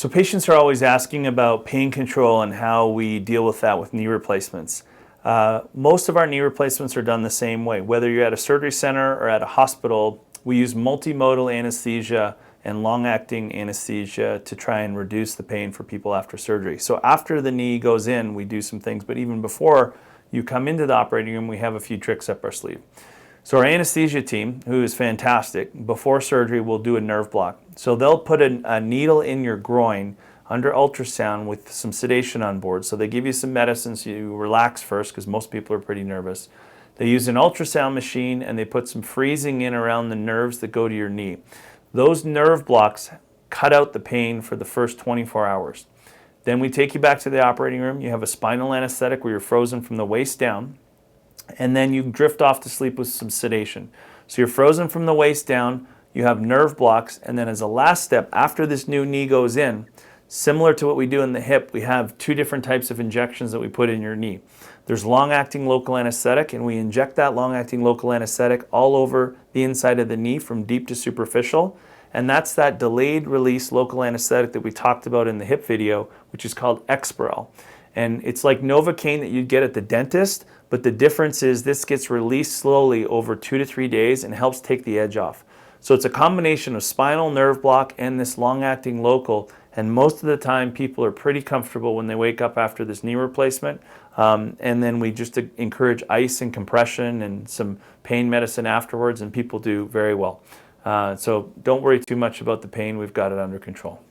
So patients are always asking about pain control and how we deal with that with knee replacements. Most of our knee replacements are done the same way. Whether you're at a surgery center or at a hospital, we use multimodal anesthesia and long-acting anesthesia to try and reduce the pain for people after surgery. So after the knee goes in, we do some things, but even before you come into the operating room, we have a few tricks up our sleeve. So our anesthesia team, who is fantastic, before surgery will do a nerve block. So they'll put a needle in your groin under ultrasound with some sedation on board. So they give you some medicine so you relax first, because most people are pretty nervous. They use an ultrasound machine and they put some freezing in around the nerves that go to your knee. Those nerve blocks cut out the pain for the first 24 hours. Then we take you back to the operating room. You have a spinal anesthetic where you're frozen from the waist down, and then you drift off to sleep with some sedation. So you're frozen from the waist down, you have nerve blocks, and then as a last step, after this new knee goes in, similar to what we do in the hip, we have two different types of injections that we put in your knee. There's long-acting local anesthetic, and we inject that long-acting local anesthetic all over the inside of the knee from deep to superficial. And that's that delayed release local anesthetic that we talked about in the hip video, which is called Exparel. And it's like Novocaine that you'd get at the dentist, but the difference is this gets released slowly over 2 to 3 days and helps take the edge off. So it's a combination of spinal nerve block and this long-acting local, and most of the time people are pretty comfortable when they wake up after this knee replacement. And then we just encourage ice and compression and some pain medicine afterwards, and people do very well. So don't worry too much about the pain. We've got it under control.